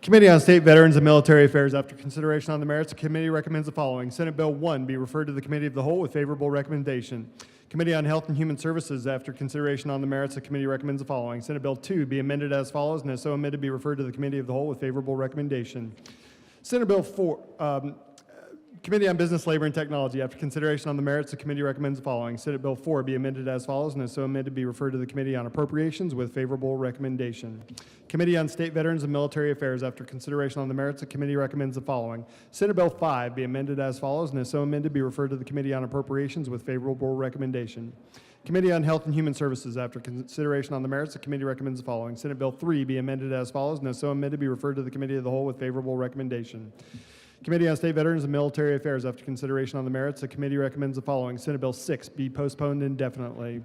Committee on State Veterans and Military Affairs, after consideration on the merits, the committee recommends the following. Senate Bill 1 be referred to the Committee of the Whole with favorable recommendation. Committee on Health and Human Services, after consideration on the merits, the committee recommends the following. Senate Bill 2 be amended as follows, and as so amended be referred to the Committee of the Whole with favorable recommendation. Senate Bill 4, Committee on Business, Labor, and Technology, after consideration on the merits, the committee recommends the following. Senate Bill 4 be amended as follows, and as so amended be referred to the Committee on Appropriations with favorable recommendation. Committee on State Veterans and Military Affairs, after consideration on the merits, the committee recommends the following. Senate Bill 5 be amended as follows, and as so amended be referred to the Committee on Appropriations with favorable recommendation. Committee on Health and Human Services, after consideration on the merits, the committee recommends the following. Senate Bill 3 be amended as follows, and as so amended be referred to the Committee of the Whole with favorable recommendation. Committee on State Veterans and Military Affairs, after consideration on the merits, the committee recommends the following. Senate Bill 6 be postponed indefinitely.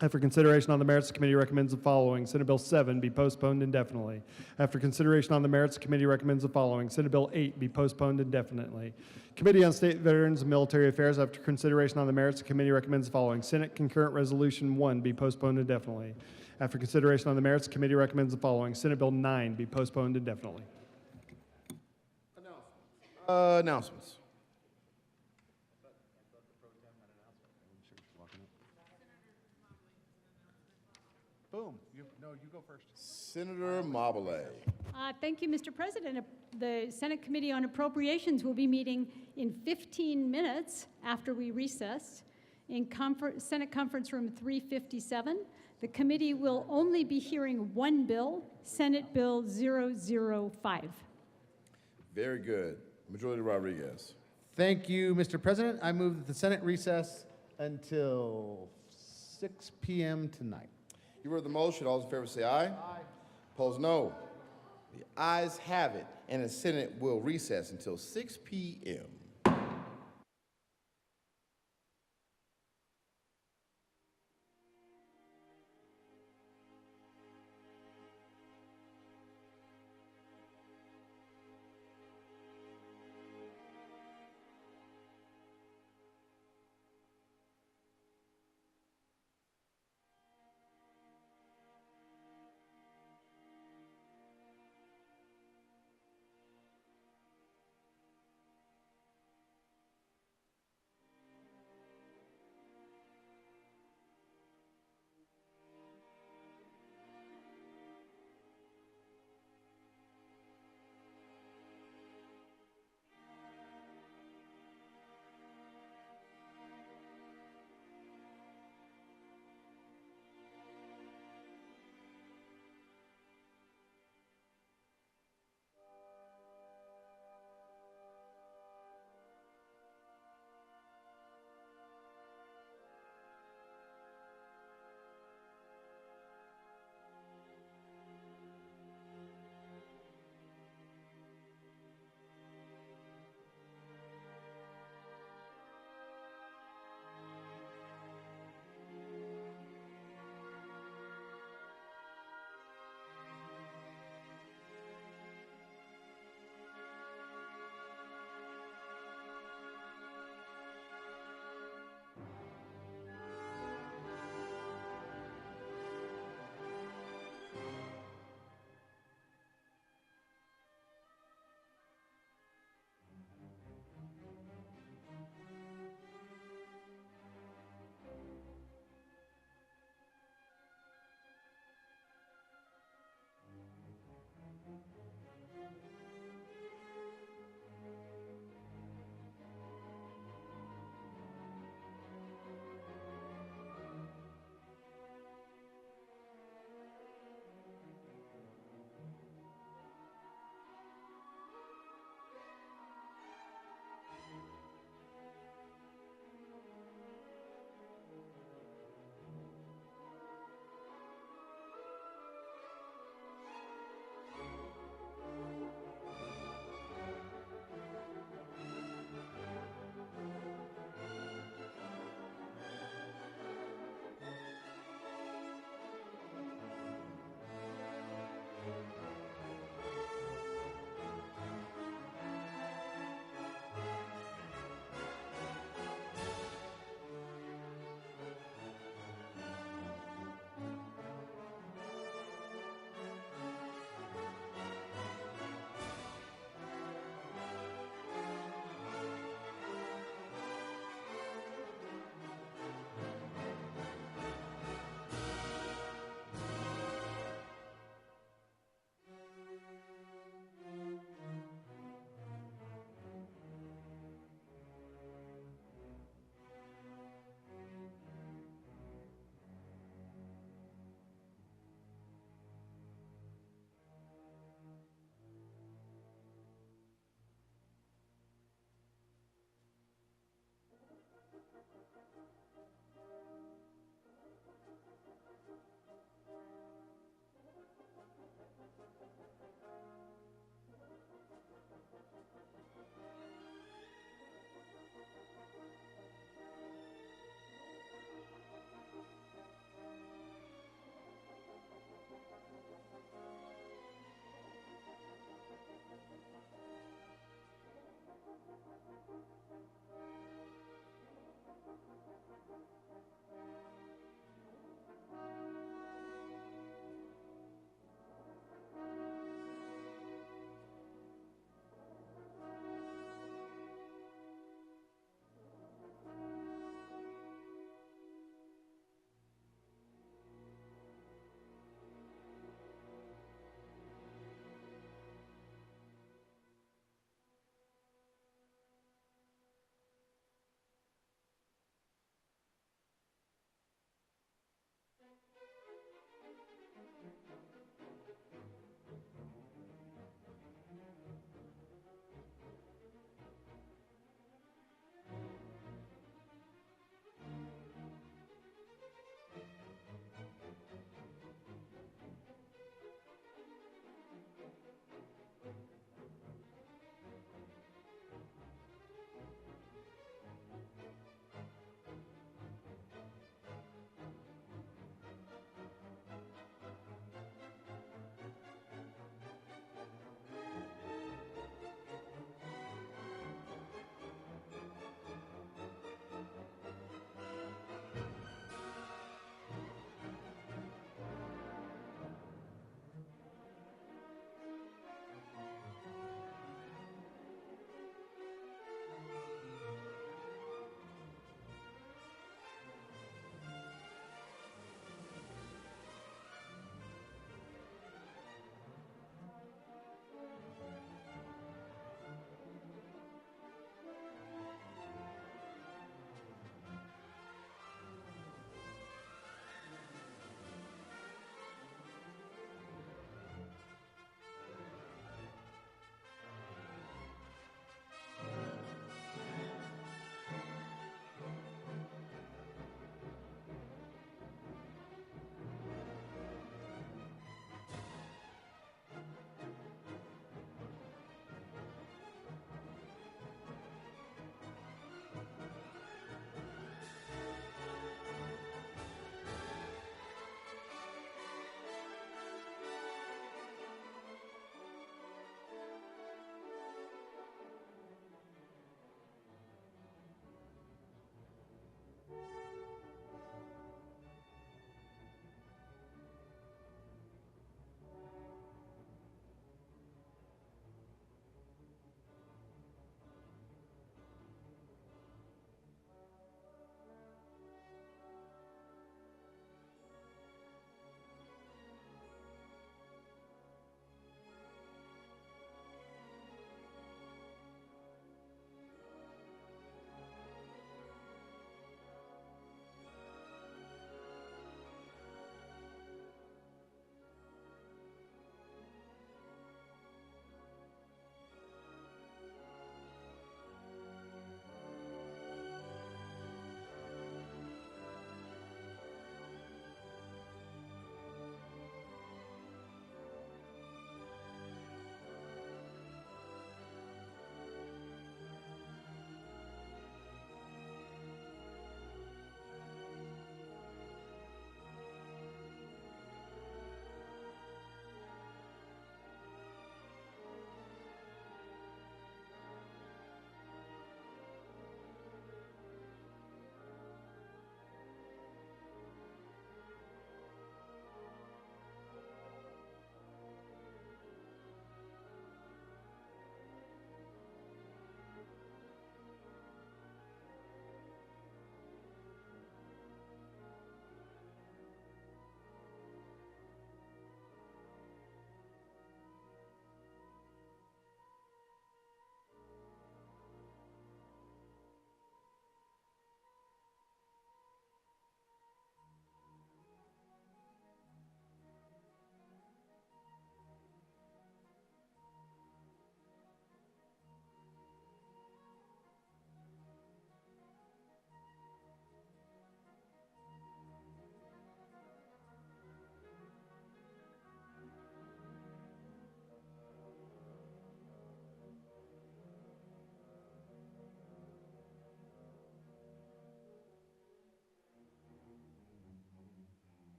After consideration on the merits, the committee recommends the following. Senate Bill 7 be postponed indefinitely. After consideration on the merits, the committee recommends the following. Senate Bill 8 be postponed indefinitely. Committee on State Veterans and Military Affairs, after consideration on the merits, the committee recommends the following. Senate Concurrent Resolution 1 be postponed indefinitely. After consideration on the merits, the committee recommends the following. Senate Bill 9 be postponed indefinitely. Announcements. Boom. You go first. Senator Marbley. Thank you, Mr. President. The Senate Committee on Appropriations will be meeting in 15 minutes after we recess in Senate Conference Room 357. The committee will only be hearing one bill, Senate Bill 005. Very good. Majority Rodriguez. Thank you, Mr. President. I move that the Senate recess until 6 p.m. tonight. You heard the motion. All those in favor say aye. Aye. Opposed, no. The ayes have it, and the Senate will recess until 6 p.m.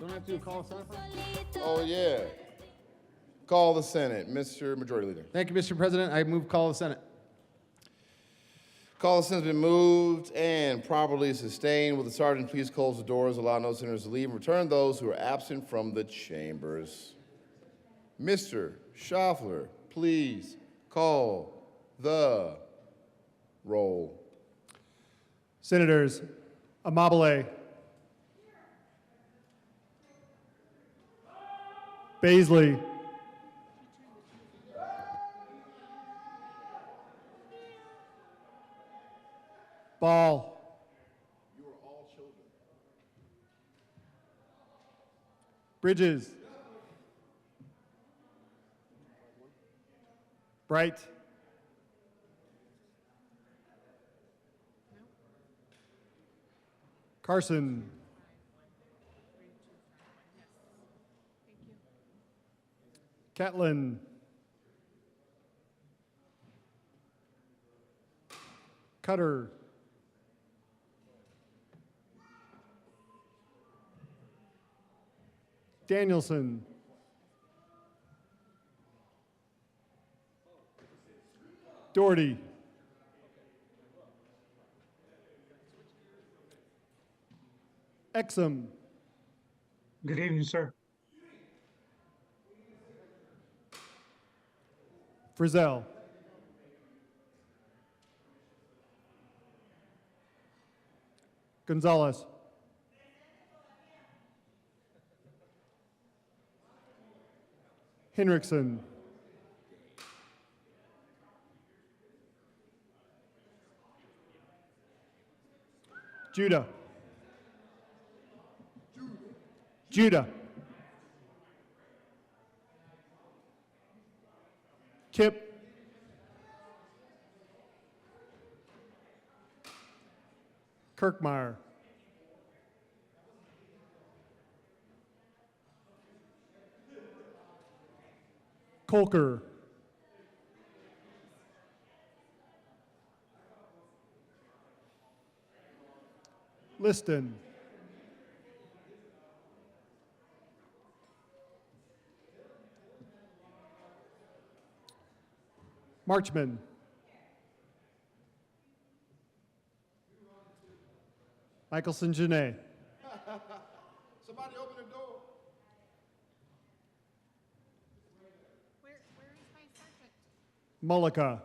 Don't I have to call a Senate first? Oh, yeah. Call the Senate. Mr. Majority Leader. Thank you, Mr. President. I move call the Senate. Call the Senate has been moved and properly sustained. Will the sergeant please close the doors, allow no senators to leave, and return those who are absent from the chambers? Mr. Schaffler, please call the roll. Senators Amabile, Baisley, Ball, Bridges, Bright, Carson, Catlin, Cutter, Danielson, Doherty, Exum, Good evening, sir. Frizzell, Gonzalez, Henriksen, Judah, Judah, Kip, Kirkmeyer, Kolker, Liston, Marchman, Michelson Janae, Somebody open the door. Where is my sergeant? Mullica,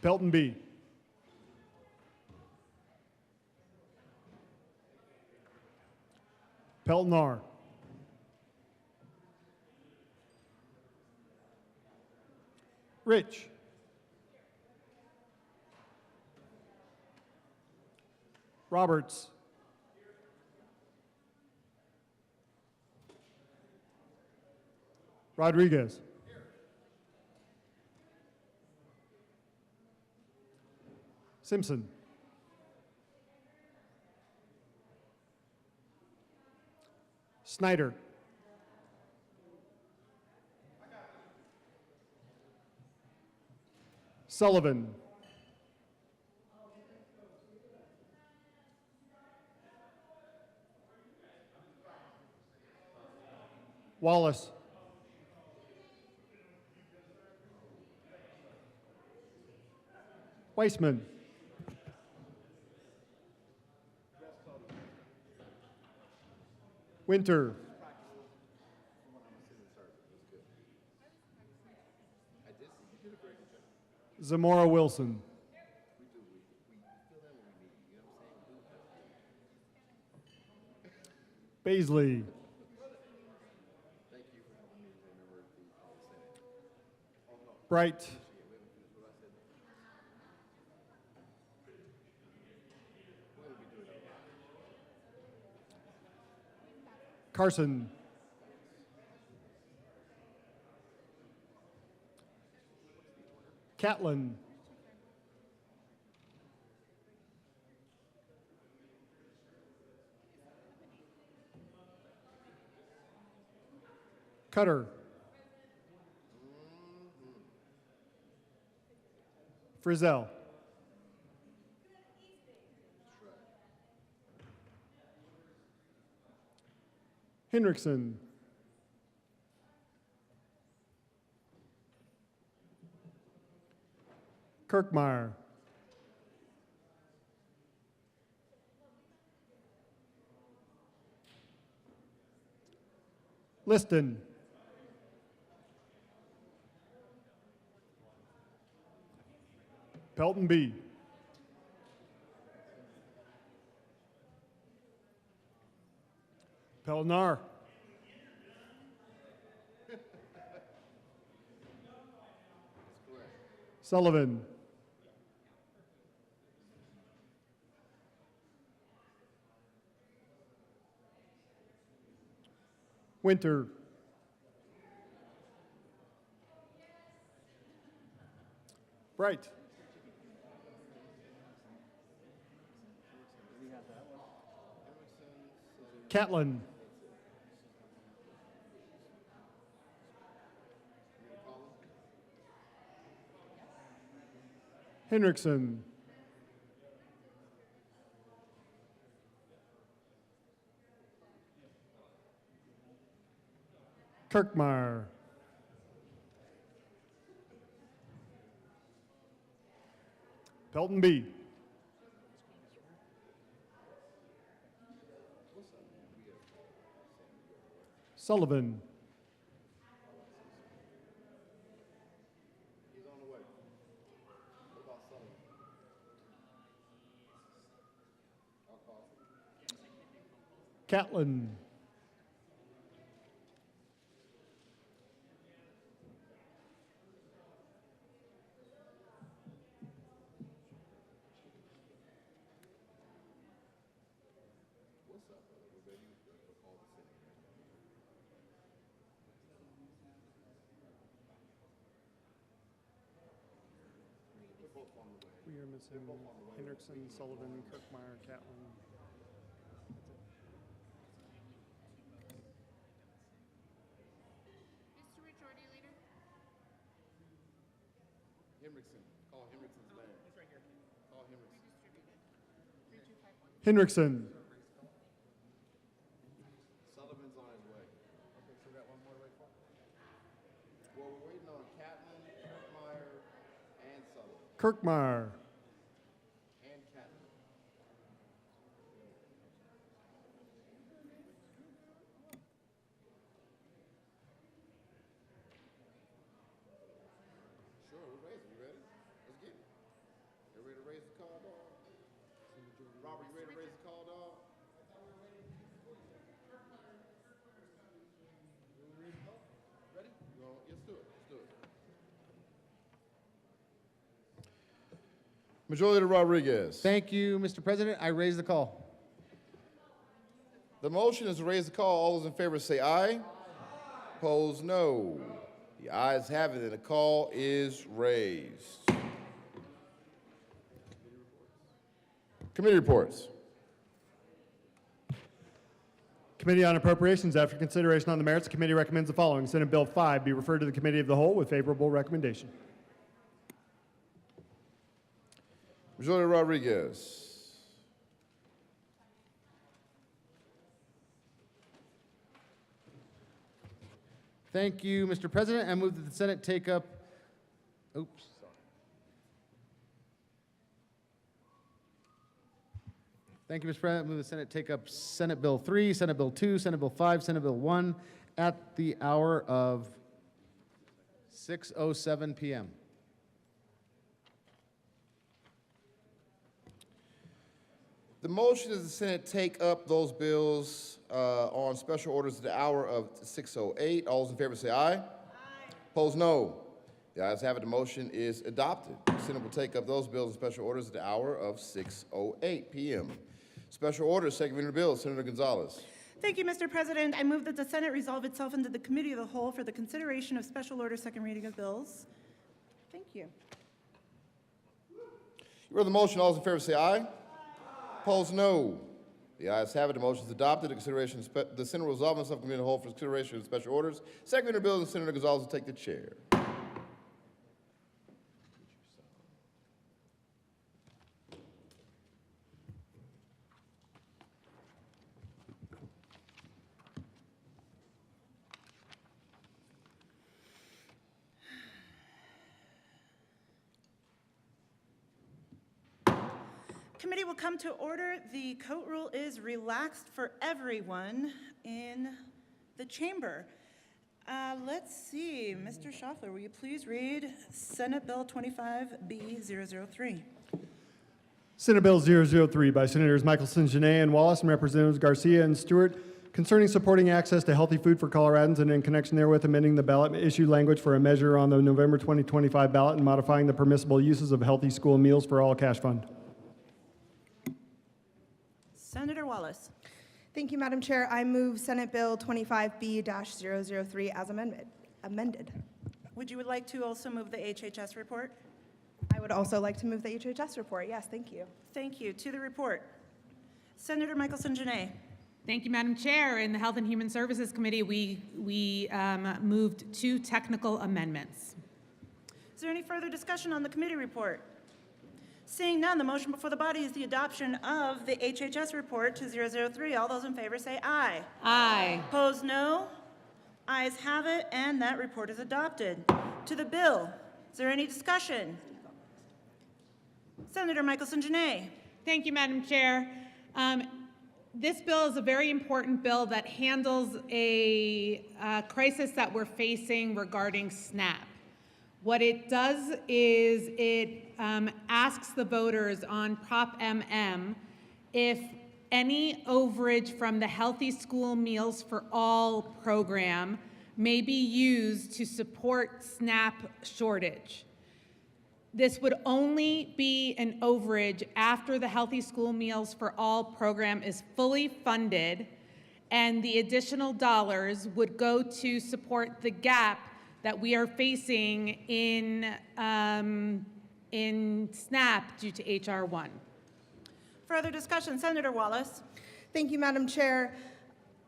Pelton B, Pelton R, Rich, Roberts, Rodriguez, Simpson, Snyder, Sullivan, Wallace, Weissman, Winter, Zamora Wilson, Baisley, Bright, Carson, Catlin, Cutter, Frizzell, Hendrickson. Kirkmeyer. Liston. Pelton B. Pelton R. Sullivan. Winter. Bright. Catlin. Hendrickson. Kirkmeyer. Pelton B. Sullivan. Catlin. We are missing Hendrickson, Sullivan, Kirkmeyer, Catlin. Mr. Majority Leader, Hendrickson. Call Hendrickson's name. He's right here. Call Hendrickson. redistributed. 3251. Hendrickson. Sullivan's on his way. Okay, so we got one more to wait for? Well, we're waiting on Catlin, Kirkmeyer, and Sullivan. Kirkmeyer. And Catlin. Sure, we're ready. You ready? Let's get it. You ready to raise the call, dog? Robert, you ready to raise the call, dog? Ready? Let's do it. Let's do it. Majority Leader Rodriguez. Thank you, Mr. President. I raise the call. The motion is to raise the call. All those in favor say aye. Opposed, no. The ayes have it, and the call is raised. Committee reports. Committee on Appropriations, after consideration on the merits, the committee recommends the following. Senate Bill 5 be referred to the Committee of the Whole with favorable recommendation. Majority Leader Rodriguez. Thank you, Mr. President. I move that the Senate take up, oops, sorry. Thank you, Mr. President. I move the Senate take up Senate Bill 3, Senate Bill 2, Senate Bill 5, Senate Bill 1 at the hour of 6:07 p.m. The motion is the Senate take up those bills on special orders at the hour of 6:08. All those in favor say aye. Aye. Opposed, no. The ayes have it. The motion is adopted. The Senate will take up those bills and special orders at the hour of 6:08 p.m. Special orders, second reading of the bill, Senator Gonzalez. Thank you, Mr. President. I move that the Senate resolve itself into the Committee of the Whole for the consideration of special order second reading of bills. Thank you. You heard the motion. All those in favor say aye. Opposed, no. The ayes have it. The motion is adopted. The Senate will resolve itself Committee of the Whole for consideration of special orders. Second reading of the bill, Senator Gonzalez will take the chair. committee will come to order. The coat rule is relaxed for everyone in the chamber. Let's see, Mr. Schaffler, will you please read Senate Bill 25B003? Senate Bill 003 by Senators Michelson, Janay, and Wallace, and Representatives Garcia and Stewart, concerning supporting access to healthy food for Coloradans and in connection therewith amending the ballot issue language for a measure on the November 2025 ballot and modifying the permissible uses of healthy school meals for all cash fund. Senator Wallace. Thank you, Madam Chair. I move Senate Bill 25B-003 as amended. Would you like to also move the HHS report? I would also like to move the HHS report. Yes, thank you. Thank you. To the report. Senator Michelson, Janay. Thank you, Madam Chair. In the Health and Human Services Committee, we moved 2 technical amendments. Is there any further discussion on the committee report? Seeing none, the motion before the body is the adoption of the HHS report to 003. All those in favor say aye. Aye. Opposed, no. Ayes have it, and that report is adopted. To the bill, is there any discussion? Senator Michelson, Janay. Thank you, Madam Chair. This bill is a very important bill that handles a crisis that we're facing regarding SNAP. What it does is it asks the voters on Prop MM if any overage from the Healthy School Meals for All program may be used to support SNAP shortage. This would only be an overage after the Healthy School Meals for All program is fully funded, and the additional dollars would go to support the gap that we are facing in SNAP due to HR 1. Further discussion, Senator Wallace. Thank you, Madam Chair.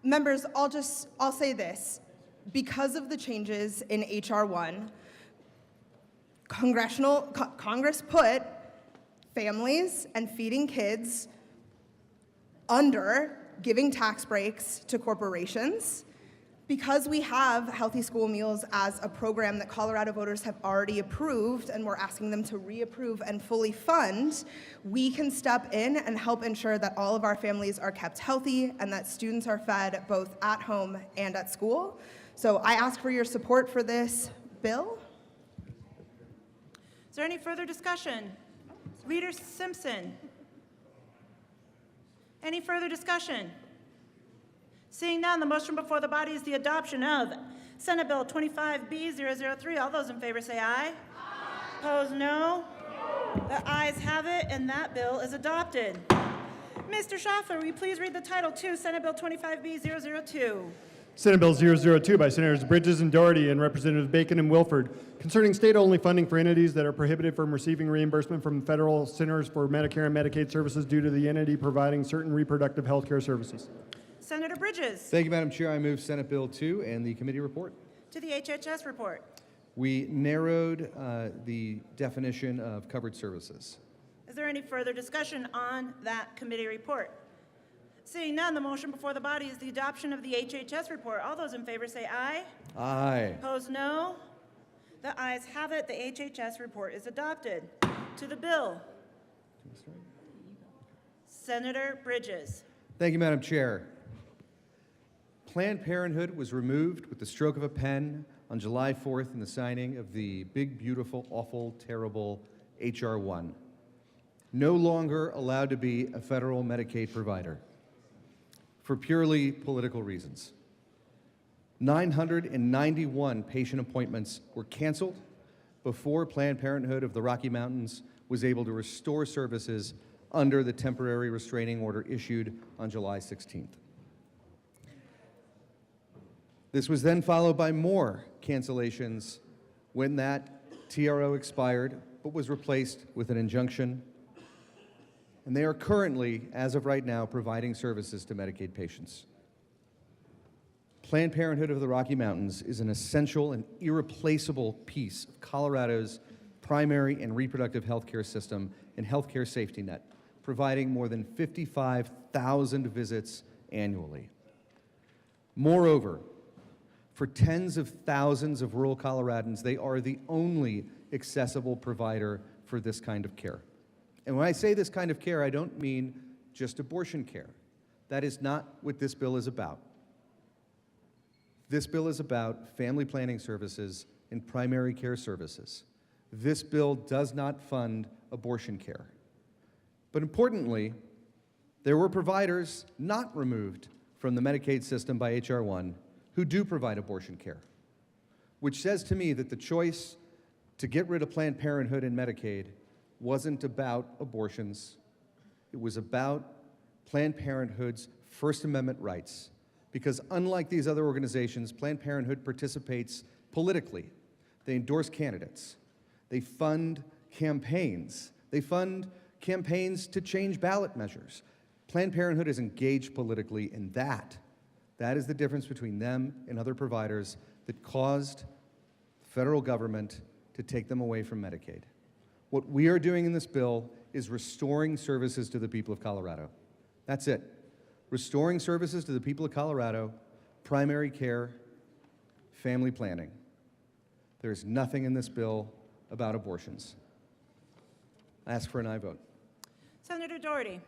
Members, I'll say this. Because of the changes in HR 1, Congress put families and feeding kids under giving tax breaks to corporations. Because we have Healthy School Meals as a program that Colorado voters have already approved and we're asking them to reapprove and fully fund, we can step in and help ensure that all of our families are kept healthy and that students are fed both at home and at school. So I ask for your support for this bill. Is there any further discussion? Leader Simpson. Any further discussion? Seeing none, the motion before the body is the adoption of Senate Bill 25B003. All those in favor say aye. Aye. Opposed, no. The ayes have it, and that bill is adopted. Mr. Schaffler, will you please read the title to Senate Bill 25B002? Senate Bill 002 by Senators Bridges and Doherty and Representatives Bacon and Wilford, concerning state-only funding for entities that are prohibited from receiving reimbursement from federal Centers for Medicare and Medicaid Services due to the entity providing certain reproductive health care services. Senator Bridges. Thank you, Madam Chair. I move Senate Bill 2 and the committee report. To the HHS report. We narrowed the definition of covered services. Is there any further discussion on that committee report? Seeing none, the motion before the body is the adoption of the HHS report. All those in favor say aye. Aye. Opposed, no. The ayes have it. The HHS report is adopted. To the bill. Senator Bridges. Thank you, Madam Chair. Planned Parenthood was removed with the stroke of a pen on July 4th in the signing of the big, beautiful, awful, terrible HR 1. No longer allowed to be a federal Medicaid provider for purely political reasons. 991 patient appointments were canceled before Planned Parenthood of the Rocky Mountains was able to restore services under the temporary restraining order issued on July 16th. This was then followed by more cancellations when that TRO expired, but was replaced with an injunction. And they are currently, as of right now, providing services to Medicaid patients. Planned Parenthood of the Rocky Mountains is an essential and irreplaceable piece of Colorado's primary and reproductive health care system and healthcare safety net, providing more than 55,000 visits annually. Moreover, for tens of thousands of rural Coloradans, they are the only accessible provider for this kind of care. And when I say this kind of care, I don't mean just abortion care. That is not what this bill is about. This bill is about family planning services and primary care services. This bill does not fund abortion care. But importantly, there were providers not removed from the Medicaid system by H.R. 1 who do provide abortion care, which says to me that the choice to get rid of Planned Parenthood and Medicaid wasn't about abortions. It was about Planned Parenthood's First Amendment rights. Because unlike these other organizations, Planned Parenthood participates politically. They endorse candidates. They fund campaigns. They fund campaigns to change ballot measures. Planned Parenthood is engaged politically, and that is the difference between them and other providers that caused the federal government to take them away from Medicaid. What we are doing in this bill is restoring services to the people of Colorado. That's it. Restoring services to the people of Colorado, primary care, family planning. There's nothing in this bill about abortions. I ask for an aye vote. Senator Doherty.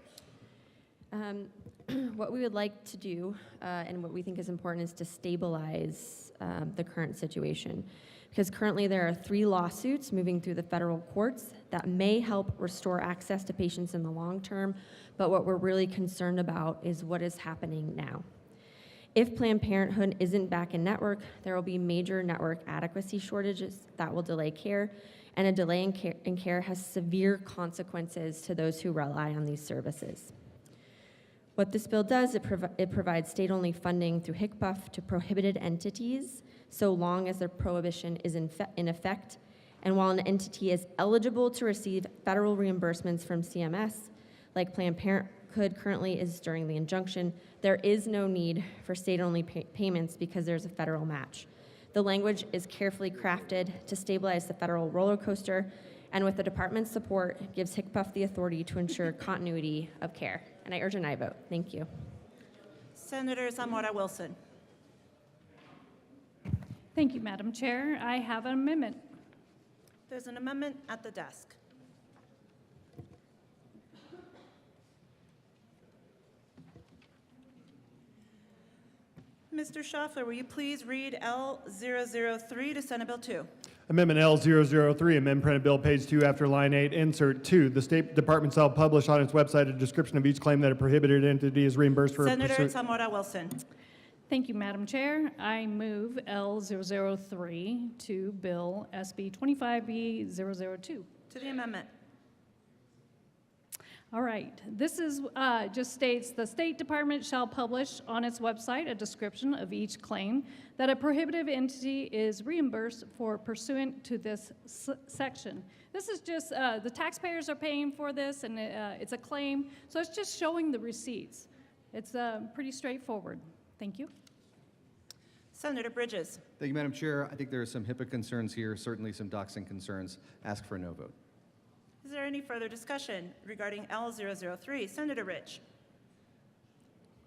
What we would like to do and what we think is important is to stabilize the current situation. Because currently there are 3 lawsuits moving through the federal courts that may help restore access to patients in the long term, but what we're really concerned about is what is happening now. If Planned Parenthood isn't back in network, there will be major network adequacy shortages that will delay care, and a delay in care has severe consequences to those who rely on these services. What this bill does, it provides state-only funding through HCPF to prohibited entities so long as their prohibition is in effect. And while an entity is eligible to receive federal reimbursements from CMS, like Planned Parenthood currently is during the injunction, there is no need for state-only payments because there's a federal match. The language is carefully crafted to stabilize the federal roller coaster, and with the department's support, gives HCPF the authority to ensure continuity of care. And I urge an aye vote. Thank you. Senator Zamora Wilson. Thank you, Madam Chair. I have an amendment. There's an amendment at the desk. Mr. Schaffler, will you please read L003 to Senate Bill 2? Amendment L003, amend printed bill, page 2, after line 8, insert 2. The State Department shall publish on its website a description of each claim that a prohibited entity is reimbursed for. Senator Zamora Wilson. Thank you, Madam Chair. I move L003 to Bill SB 25B002. To the amendment. All right. This is just states the State Department shall publish on its website a description of each claim that a prohibitive entity is reimbursed for pursuant to this section. This is just the taxpayers are paying for this, and it's a claim, so it's just showing the receipts. It's pretty straightforward. Thank you. Senator Bridges. Thank you, Madam Chair. I think there are some HIPAA concerns here, certainly some doxing concerns. Ask for a no vote. Is there any further discussion regarding L003? Senator Rich.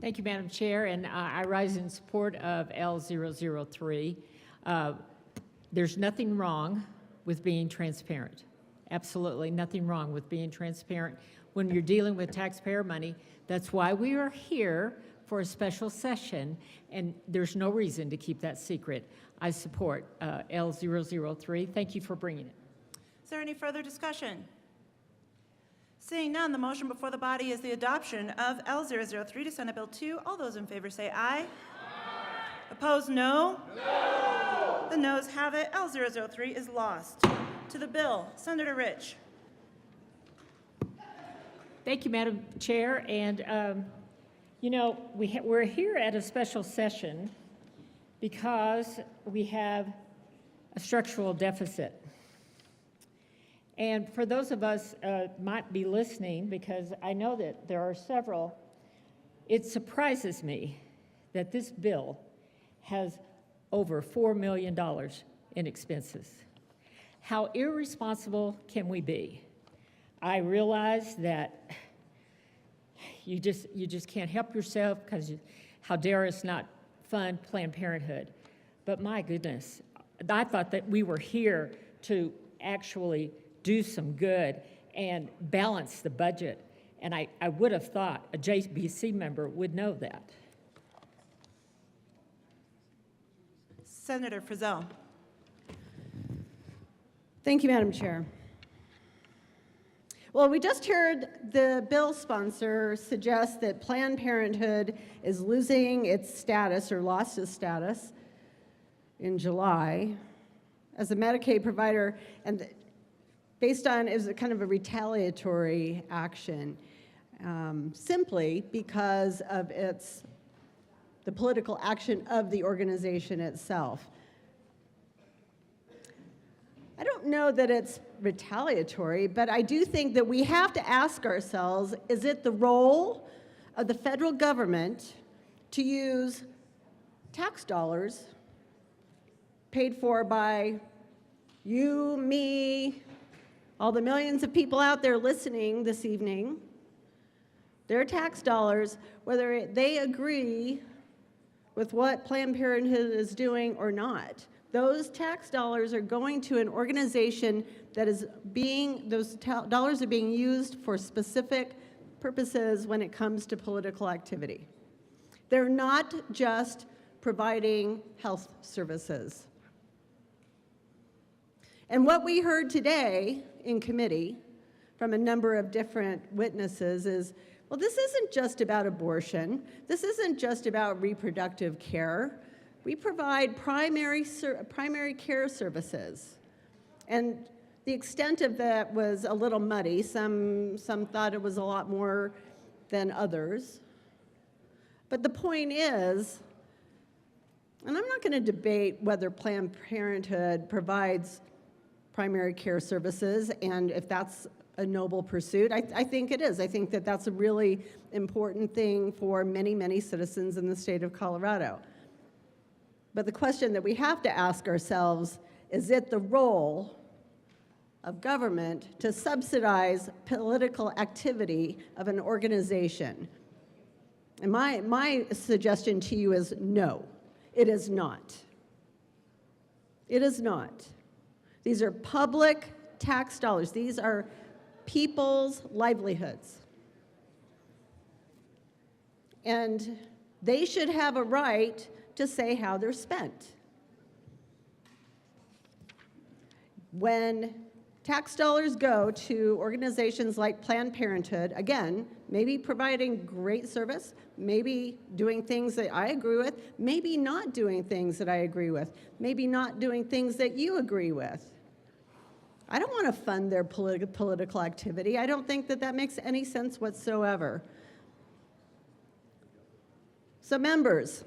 Thank you, Madam Chair, and I rise in support of L003. There's nothing wrong with being transparent. Absolutely nothing wrong with being transparent when you're dealing with taxpayer money. That's why we are here for a special session, and there's no reason to keep that secret. I support L003. Thank you for bringing it. Is there any further discussion? Seeing none, the motion before the body is the adoption of L003 to Senate Bill 2. All those in favor say aye. Aye. Opposed, no? No. The noes have it. L003 is lost. To the bill, Senator Rich. Thank you, Madam Chair. And, you know, we're here at a special session because we have a structural deficit. And for those of us might be listening, because I know that there are several, it surprises me that this bill has over $4 million in expenses. How irresponsible can we be? I realize that you just can't help yourself because how dare us not fund Planned Parenthood. But my goodness, I thought that we were here to actually do some good and balance the budget. And I would have thought a JBC member would know that. Senator Frizzell. Thank you, Madam Chair. Well, we just heard the bill sponsor suggest that Planned Parenthood is losing its status or lost its status in July as a Medicaid provider, and based on, it was a kind of a retaliatory action, simply because of the political action of the organization itself. I don't know that it's retaliatory, but I do think that we have to ask ourselves, is it the role of the federal government to use tax dollars paid for by you, me, all the millions of people out there listening this evening, their tax dollars, whether they agree with what Planned Parenthood is doing or not? Those tax dollars are going to an organization that is those dollars are being used for specific purposes when it comes to political activity. They're not just providing health services. And what we heard today in committee from a number of different witnesses is, well, this isn't just about abortion. This isn't just about reproductive care. We provide primary care services. And the extent of that was a little muddy. Some thought it was a lot more than others. But the point is, and I'm not going to debate whether Planned Parenthood provides primary care services and if that's a noble pursuit. I think it is. I think that that's a really important thing for many, many citizens in the state of Colorado. But the question that we have to ask ourselves, is it the role of government to subsidize political activity of an organization? And my suggestion to you is no, it is not. It is not. These are public tax dollars. These are people's livelihoods. And they should have a right to say how they're spent. When tax dollars go to organizations like Planned Parenthood, again, maybe providing great service, maybe doing things that I agree with, maybe not doing things that I agree with, maybe not doing things that you agree with. I don't want to fund their political activity. I don't think that that makes any sense whatsoever. So members,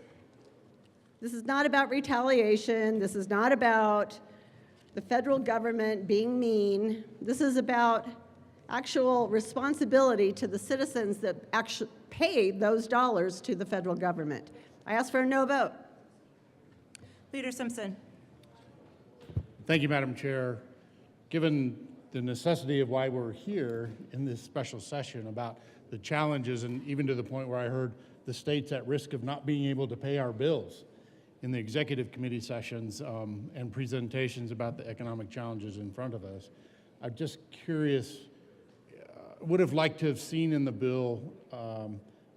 this is not about retaliation. This is not about the federal government being mean. This is about actual responsibility to the citizens that actually pay those dollars to the federal government. I ask for a no vote. Leader Simpson. Thank you, Madam Chair. Given the necessity of why we're here in this special session about the challenges, and even to the point where I heard the state's at risk of not being able to pay our bills in the executive committee sessions and presentations about the economic challenges in front of us, I'm just curious, would have liked to have seen in the bill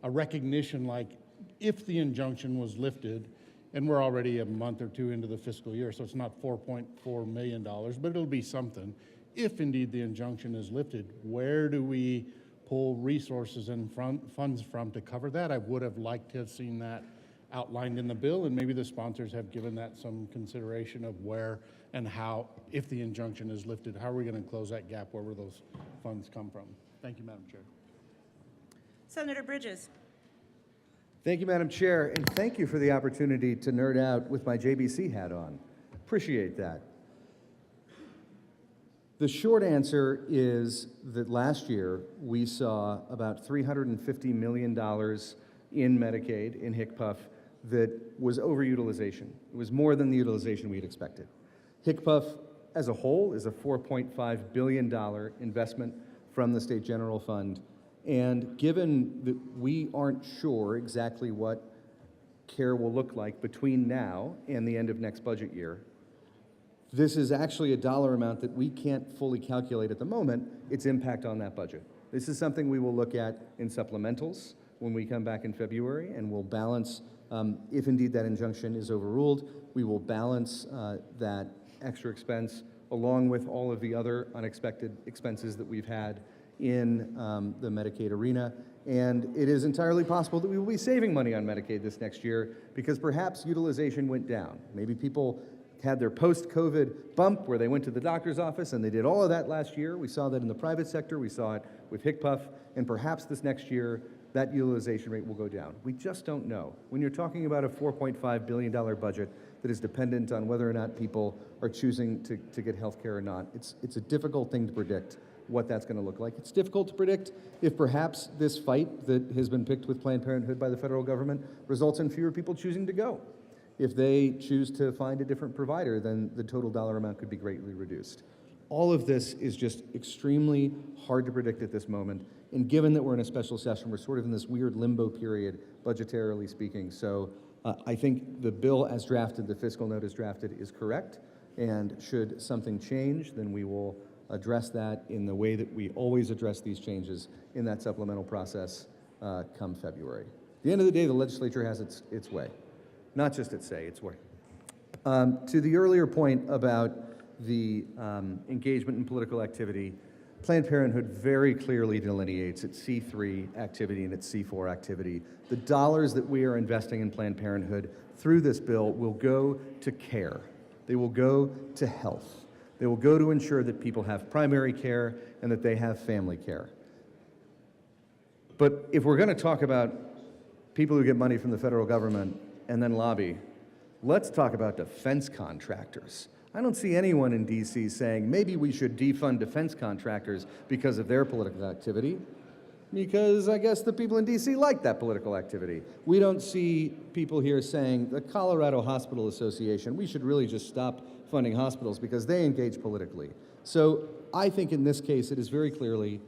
a recognition like if the injunction was lifted, and we're already a month or two into the fiscal year, so it's not $4.4 million, but it'll be something. If indeed the injunction is lifted, where do we pull resources and funds from to cover that? I would have liked to have seen that outlined in the bill, and maybe the sponsors have given that some consideration of where and how, if the injunction is lifted, how are we going to close that gap, where will those funds come from? Thank you, Madam Chair. Senator Bridges. Thank you, Madam Chair, and thank you for the opportunity to nerd out with my JBC hat on. Appreciate that. The short answer is that last year we saw about $350 million in Medicaid, in HCPF, that was overutilization. It was more than the utilization we had expected. HCPF as a whole is a $4.5 billion investment from the State General Fund. And given that we aren't sure exactly what care will look like between now and the end of next budget year, This is actually a dollar amount that we can't fully calculate at the moment, its impact on that budget. This is something we will look at in supplementals when we come back in February, and we'll balance, if indeed that injunction is overruled, we will balance that extra expense along with all of the other unexpected expenses that we've had in the Medicaid arena. And it is entirely possible that we will be saving money on Medicaid this next year because perhaps utilization went down. Maybe people had their post-COVID bump where they went to the doctor's office, and they did all of that last year. We saw that in the private sector. We saw it with HCPUF, and perhaps this next year, that utilization rate will go down. We just don't know. When you're talking about a $4.5 billion budget that is dependent on whether or not people are choosing to get health care or not, it's a difficult thing to predict what that's going to look like. It's difficult to predict if perhaps this fight that has been picked with Planned Parenthood by the federal government results in fewer people choosing to go. If they choose to find a different provider, then the total dollar amount could be greatly reduced. All of this is just extremely hard to predict at this moment. And given that we're in a special session, we're sort of in this weird limbo period, budgetarily speaking. So I think the bill as drafted, the fiscal note as drafted, is correct. And should something change, then we will address that in the way that we always address these changes in that supplemental process come February. At the end of the day, the legislature has its way. Not just its say, its way. To the earlier point about the engagement in political activity, Planned Parenthood very clearly delineates its C3 activity and its C4 activity. The dollars that we are investing in Planned Parenthood through this bill will go to care. They will go to health. They will go to ensure that people have primary care and that they have family care. But if we're going to talk about people who get money from the federal government and then lobby, let's talk about defense contractors. I don't see anyone in D.C. saying maybe we should defund defense contractors because of their political activity, because I guess the people in D.C. like that political activity. We don't see people here saying the Colorado Hospital Association, we should really just stop funding hospitals because they engage politically. So I think in this case it is very clearly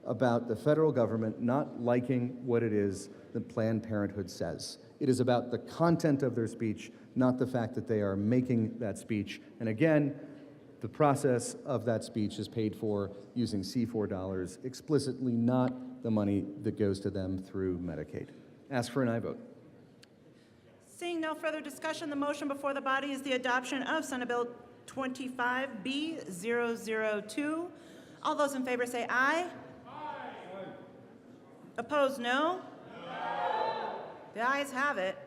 about the federal government not liking what it is that Planned Parenthood says. It is about the content of their speech, not the fact that they are making that speech. And again, the process of that speech is paid for using C4 dollars, explicitly not the money that goes to them through Medicaid. Ask for an aye vote. Seeing no further discussion, the motion before the body is the adoption of Senate Bill 25B002. All those in favor say aye. Aye. Opposed, no? The ayes have it.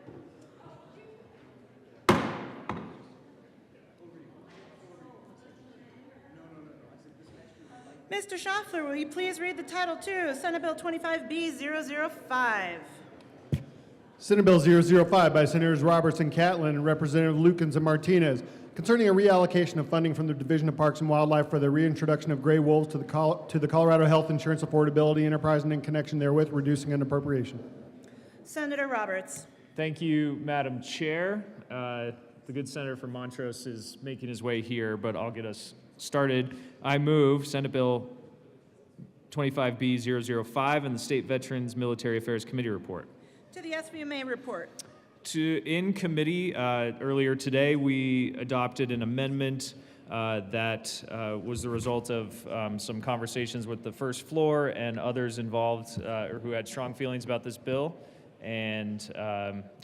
Mr. Schaffler, will you please read the title to Senate Bill 25B005? Senate Bill 005 by Senators Roberts and Catlin and Representative Lukens and Martinez concerning a reallocation of funding from the Division of Parks and Wildlife for the reintroduction of gray wolves to the Colorado Health Insurance Affordability Enterprise and in connection therewith reducing an appropriation. Senator Roberts. Thank you, Madam Chair. The good senator from Montrose is making his way here, but I'll get us started. I move Senate Bill 25B005 and the State Veterans Military Affairs Committee report. To the SVMA report. In committee earlier today, we adopted an amendment that was the result of some conversations with the first floor and others involved who had strong feelings about this bill. And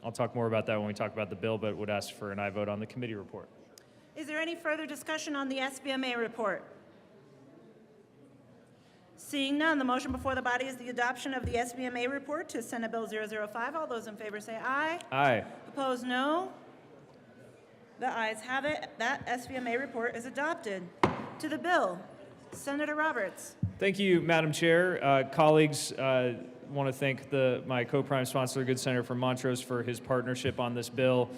I'll talk more about that when we talk about the bill, but would ask for an aye vote on the committee report. Is there any further discussion on the SVMA report? Seeing none, the motion before the body is the adoption of the SVMA report to Senate Bill 005. All those in favor say aye. Aye. Opposed, no. The ayes have it. That SVMA report is adopted. To the bill, Senator Roberts. Thank you, Madam Chair. Colleagues, want to thank my co-prime sponsor, the good senator from Montrose, for his partnership on this bill.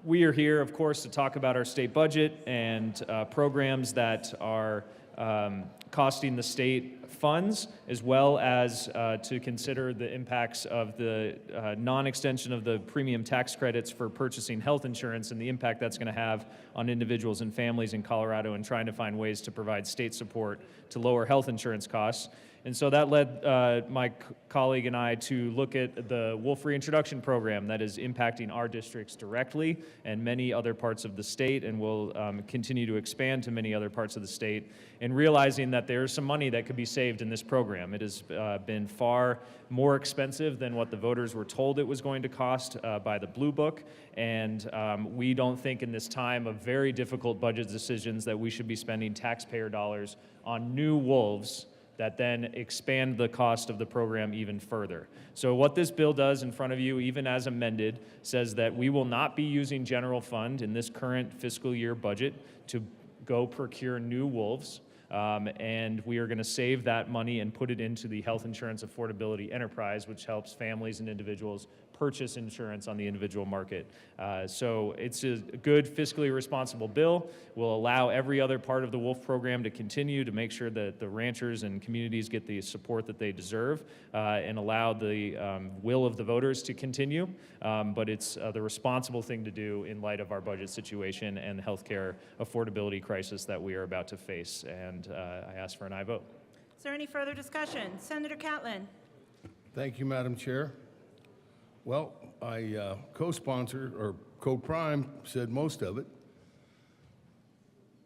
We are here, of course, to talk about our state budget and programs that are costing the state funds, as well as to consider the impacts of the non-extension of the premium tax credits for purchasing health insurance and the impact that's going to have on individuals and families in Colorado, and trying to find ways to provide state support to lower health insurance costs. And so that led my colleague and I to look at the Wolf Reintroduction Program that is impacting our districts directly and many other parts of the state, and will continue to expand to many other parts of the state, and realizing that there's some money that could be saved in this program. It has been far more expensive than what the voters were told it was going to cost by the Blue Book, and we don't think in this time of very difficult budget decisions that we should be spending taxpayer dollars on new wolves that then expand the cost of the program even further. So what this bill does in front of you, even as amended, says that we will not be using general fund in this current fiscal year budget to go procure new wolves, and we are going to save that money and put it into the Health Insurance Affordability Enterprise, which helps families and individuals purchase insurance on the individual market. So it's a good fiscally responsible bill. Will allow every other part of the Wolf program to continue to make sure that the ranchers and communities get the support that they deserve, and allow the will of the voters to continue. But it's the responsible thing to do in light of our budget situation and the healthcare affordability crisis that we are about to face. And I ask for an aye vote. Is there any further discussion? Senator Catlin. Thank you, Madam Chair. Well, I co-sponsor, or co-prime, said most of it.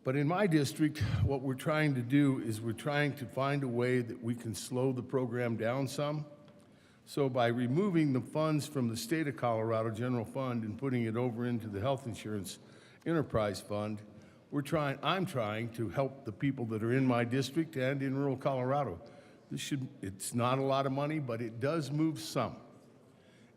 But in my district, what we're trying to do is we're trying to find a way that we can slow the program down some. So by removing the funds from the state of Colorado general fund and putting it over into the Health Insurance Enterprise Fund, I'm trying to help the people that are in my district and in rural Colorado. It's not a lot of money, but it does move some.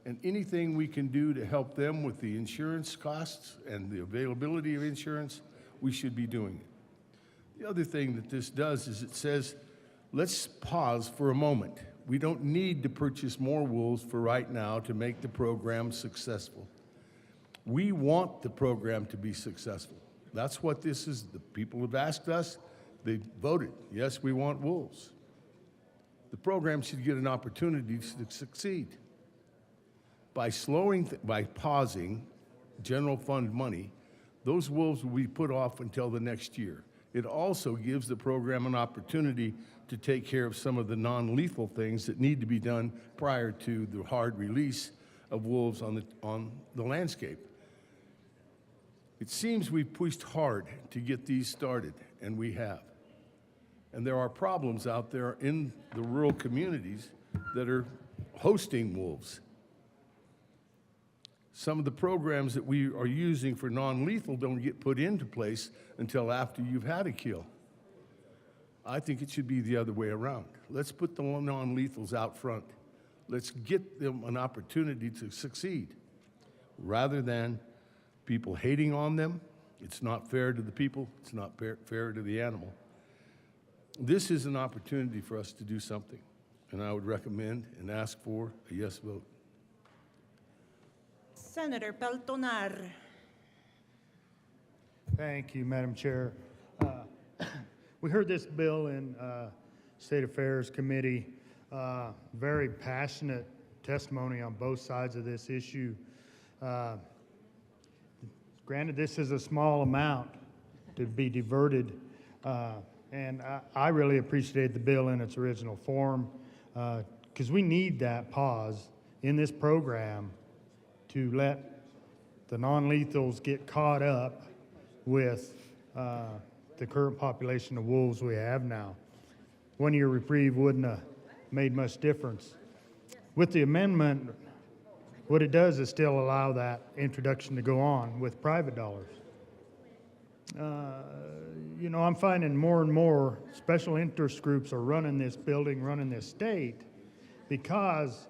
And anything we can do to help them with the insurance costs and the availability of insurance, we should be doing it. The other thing that this does is it says, let's pause for a moment. We don't need to purchase more wolves for right now to make the program successful. We want the program to be successful. That's what this is. The people have asked us. They voted. Yes, we want wolves. The program should get an opportunity to succeed. By pausing general fund money, those wolves will be put off until the next year. It also gives the program an opportunity to take care of some of the non-lethal things that need to be done prior to the hard release of wolves on the landscape. It seems we've pushed hard to get these started, and we have. And there are problems out there in the rural communities that are hosting wolves. Some of the programs that we are using for non-lethal don't get put into place until after you've had a kill. I think it should be the other way around. Let's put the non-lethals out front. Let's get them an opportunity to succeed, rather than people hating on them. It's not fair to the people. It's not fair to the animal. This is an opportunity for us to do something, and I would recommend and ask for a yes vote. Senator Peltonar. Thank you, Madam Chair. We heard this bill in State Affairs Committee. Very passionate testimony on both sides of this issue. Granted, this is a small amount to be diverted, and I really appreciate the bill in its original form, because we need that pause in this program to let the non-lethals get caught up with the current population of wolves we have now. 1 year reprieve wouldn't have made much difference. With the amendment, what it does is still allow that introduction to go on with private dollars. You know, I'm finding more and more special interest groups are running this building, running this state, because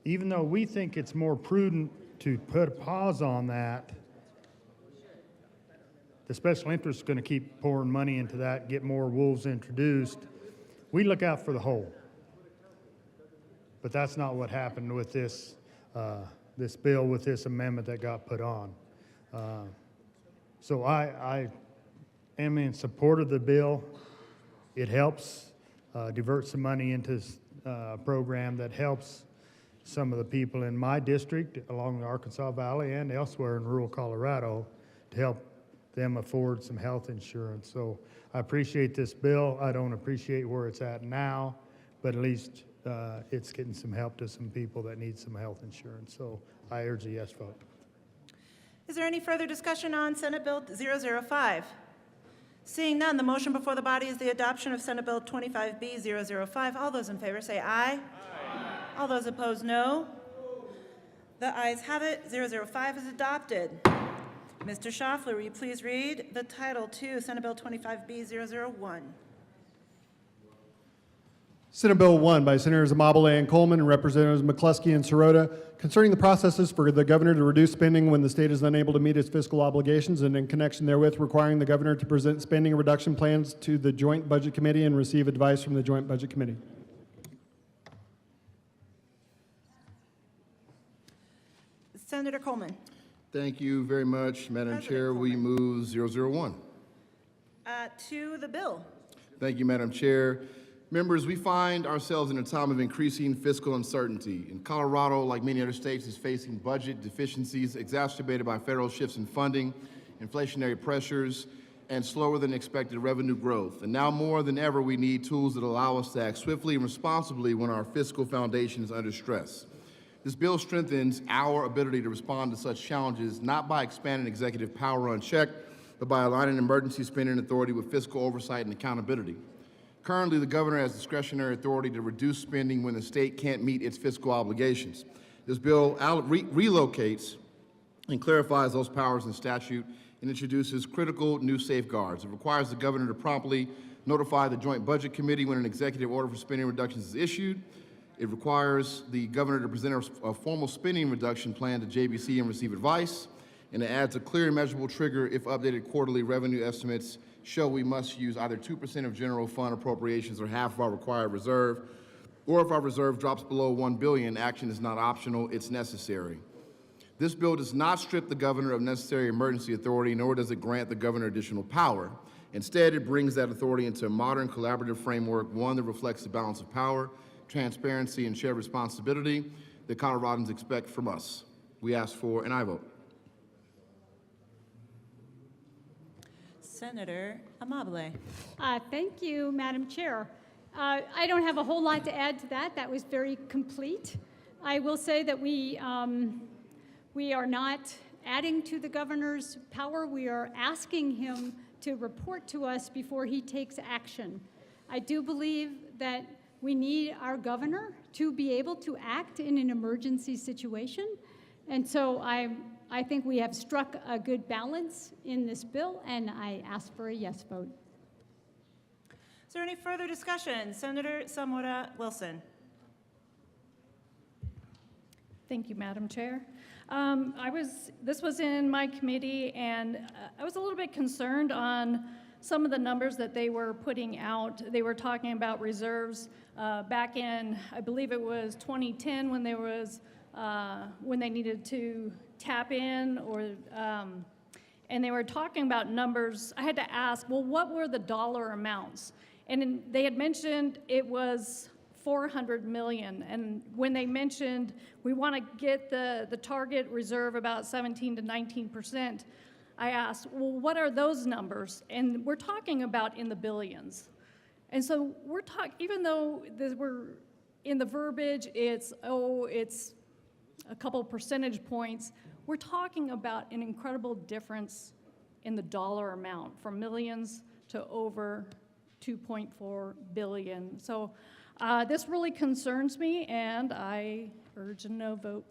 even though we think it's more prudent to put a pause on that, the special interest is going to keep pouring money into that, get more wolves introduced. We look out for the whole. But that's not what happened with this, this bill, with this amendment that got put on. So I am in support of the bill. it helps divert some money into a program that helps some of the people in my district along the Arkansas Valley and elsewhere in rural Colorado to help them afford some health insurance. So I appreciate this bill. I don't appreciate where it's at now, but at least it's getting some help to some people that need some health insurance. So I urge a yes vote. Is there any further discussion on Senate Bill 005? Seeing none, the motion before the body is the adoption of Senate Bill 25B005. All those in favor say aye. All those opposed, no. The ayes have it. 005 is adopted. Mr. Schaffler, will you please read the title to Senate Bill 25B001? Senate Bill 1 by Senators Amabile and Coleman and Representatives McCluskey and Sirota concerning the processes for the governor to reduce spending when the state is unable to meet its fiscal obligations and in connection therewith requiring the governor to present spending reduction plans to the Joint Budget Committee and receive advice from the Joint Budget Committee. Senator Coleman. Thank you very much, Madam Chair. We move 001. To the bill. Thank you, Madam Chair. Members, we find ourselves in a time of increasing fiscal uncertainty. And Colorado, like many other states, is facing budget deficiencies exacerbated by federal shifts in funding, inflationary pressures, and slower than expected revenue growth. And now more than ever, we need tools that allow us to act swiftly and responsibly when our fiscal foundation is under stress. This bill strengthens our ability to respond to such challenges, not by expanding executive power unchecked, but by aligning emergency spending authority with fiscal oversight and accountability. Currently, the governor has discretionary authority to reduce spending when the state can't meet its fiscal obligations. This bill relocates and clarifies those powers in statute and introduces critical new safeguards. It requires the governor to promptly notify the Joint Budget Committee when an executive order for spending reductions is issued. It requires the governor to present a formal spending reduction plan to JBC and receive advice. And it adds a clear and measurable trigger if updated quarterly revenue estimates show we must use either 2% of general fund appropriations or half of our required reserve, or if our reserve drops below $1 billion, action is not optional, it's necessary. This bill does not strip the governor of necessary emergency authority, nor does it grant the governor additional power. Instead, it brings that authority into a modern collaborative framework, one that reflects the balance of power, transparency, and shared responsibility that Coloradans expect from us. We ask for an aye vote. Senator Amabile. Thank you, Madam Chair. I don't have a whole lot to add to that. That was very complete. I will say that we are not adding to the governor's power. We are asking him to report to us before he takes action. I do believe that we need our governor to be able to act in an emergency situation. And so I think we have struck a good balance in this bill, and I ask for a yes vote. Is there any further discussion? Senator Zamora Wilson. Thank you, Madam Chair. This was in my committee, and I was a little bit concerned on some of the numbers that they were putting out. They were talking about reserves back in, I believe it was 2010, when there was when they needed to tap in, or and they were talking about numbers. I had to ask, well, what were the dollar amounts? And they had mentioned it was $400 million, and when they mentioned we want to get the target reserve about 17 to 19%, I asked, well, what are those numbers? And we're talking about in the billions. And so we're talking, even though we're in the verbiage, it's a couple percentage points, we're talking about an incredible difference in the dollar amount, from millions to over 2.4 billion. So this really concerns me, and I urge a no vote.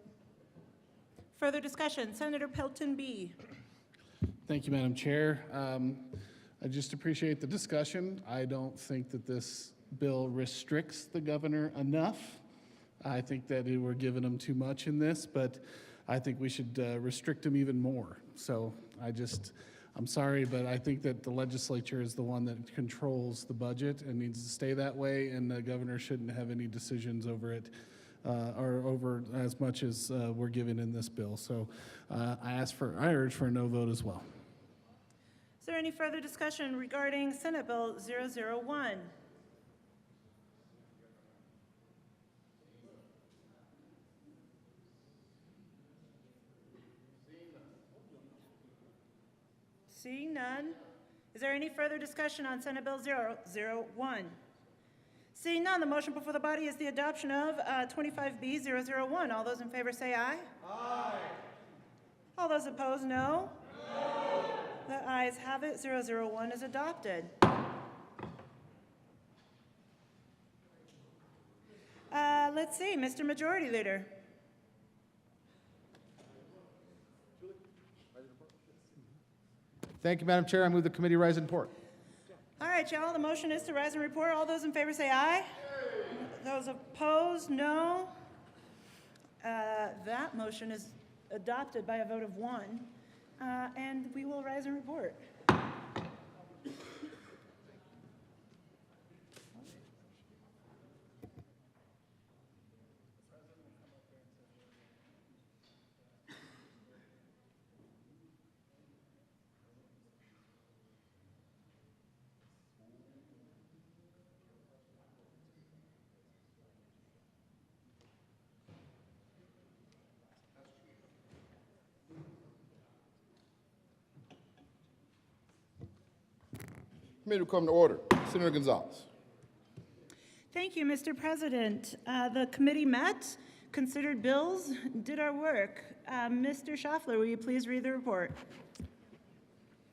Further discussion, Senator Pelton B. Thank you, Madam Chair. I just appreciate the discussion. I don't think that this bill restricts the governor enough. I think that we're giving him too much in this, but I think we should restrict him even more. So I'm sorry, but I think that the legislature is the one that controls the budget and needs to stay that way, and the governor shouldn't have any decisions over it or over as much as we're given in this bill. So I urge for a no vote as well. Is there any further discussion regarding Senate Bill 001? Seeing none, is there any further discussion on Senate Bill 001? Seeing none, the motion before the body is the adoption of 25B001. All those in favor say aye. Aye. All those opposed, no. No. The ayes have it. 001 is adopted. Let's see, Mr. Majority Leader. Thank you, Madam Chair. I move the committee rise and report. All right, y'all, the motion is to rise and report. All those in favor say aye. Those opposed, no. That motion is adopted by a vote of 1, and we will rise and report. Committee will come to order. Senator Gonzalez. Thank you, Mr. President. The committee met, considered bills, did our work. Mr. Schaffler, will you please read the report?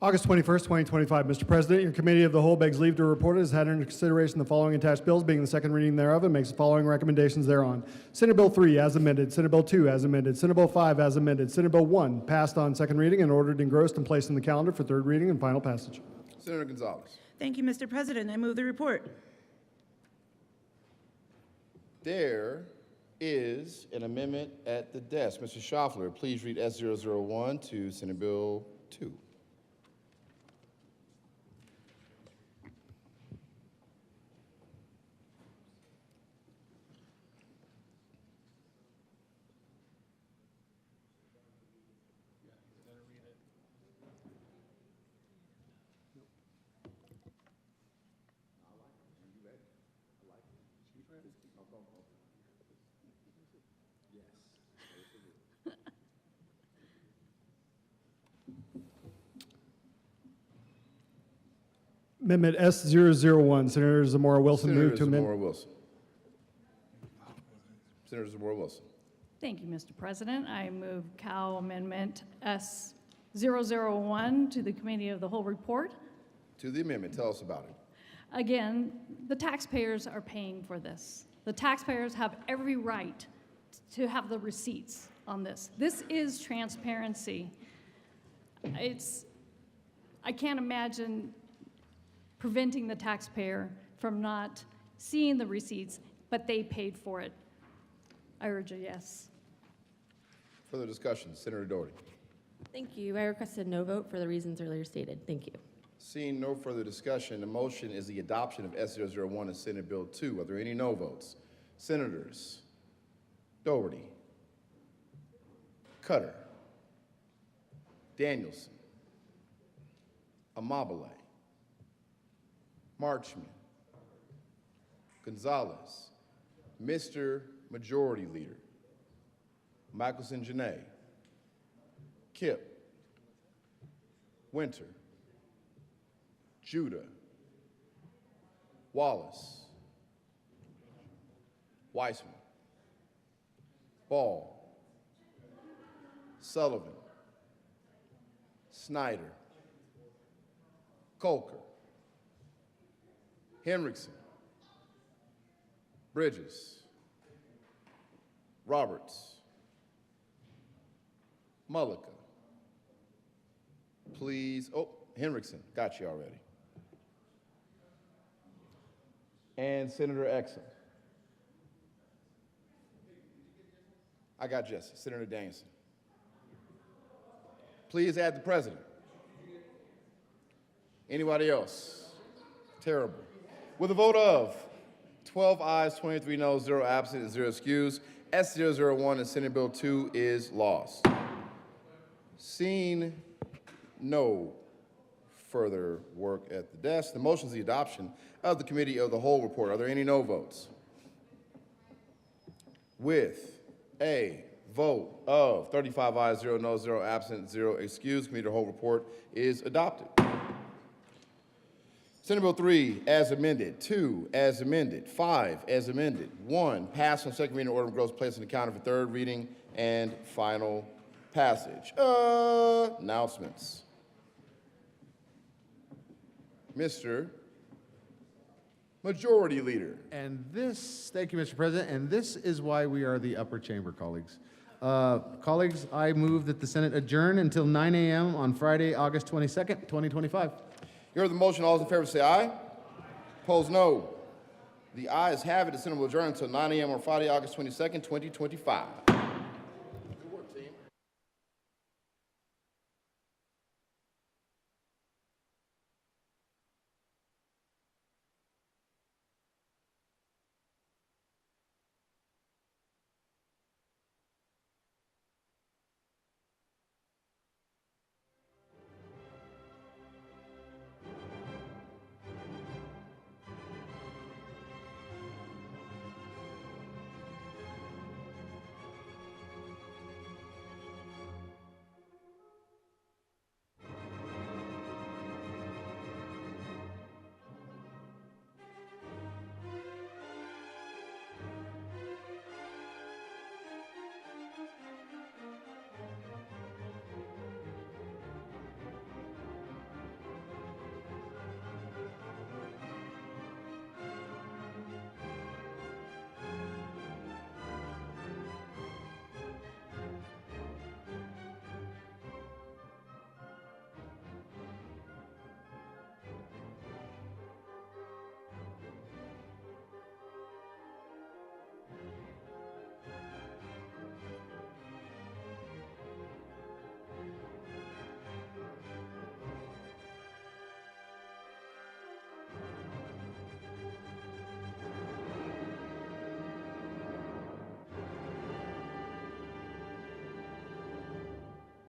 August 21st, 2025. Mr. President, your committee of the whole begs leave to report it has had under consideration the following attached bills, being the second reading thereof, and makes the following recommendations thereon. Senate Bill 3 as amended, Senate Bill 2 as amended, Senate Bill 5 as amended, Senate Bill 1 passed on second reading and ordered engrossed and placed in the calendar for third reading and final passage. Senator Gonzalez. Thank you, Mr. President. I move the report. There is an amendment at the desk. Mr. Schaffler, please read S001 to Senate Bill 2. Amendment S001. Senator Zamora Wilson Senator moved to amend. Zamora Wilson. Senator Zamora Wilson. Thank you, Mr. President. I move Cow Amendment S001 to the Committee of the Whole report. To the amendment, tell us about it. Again, the taxpayers are paying for this. The taxpayers have every right to have the receipts on this. This is transparency. I can't imagine preventing the taxpayer from not seeing the receipts, but they paid for it. I urge a yes. Further discussion, Senator Doherty. Thank you. I request a no vote for the reasons earlier stated. Thank you. Seeing no further discussion, the motion is the adoption of S001 and Senate Bill 2. Are there any no votes? Senators Doherty, Cutter, Danielson, Amabile, Marchman, Gonzalez, Mr. Majority Leader, Michelson Janae, Kip, Winter, Judah, Wallace, Weissman, Ball, Sullivan, Snyder, Colker, Henriksen, Bridges, Roberts, Mullica. Please, oh, Henriksen, got you already. And Senator Exum. I got Jesse. Senator Danielson. Please add the president. Anybody else? Terrible. With a vote of 12 ayes, 23 noes, 0 absent, and 0 excused, S001 and Senate Bill 2 is lost. Seeing no further work at the desk. The motion is the adoption of the Committee of the Whole report. Are there any no votes? With a vote of 35 ayes, 0 noes, 0 absent, 0 excused, Committee of the Whole report is adopted. Senate Bill 3 as amended, 2 as amended, 5 as amended, 1 passed on second reading, order of gross placed on the counter for third reading and final passage. Announcements. Mr. Majority Leader. And this, thank you, Mr. President, and this is why we are the upper chamber, colleagues. Colleagues, I move that the Senate adjourn until 9 a.m. on Friday, August 22nd, 2025. You heard the motion. All those in favor say aye. Opposed, no. The ayes have it. The Senate will adjourn until 9 a.m. on Friday, August 22nd, 2025.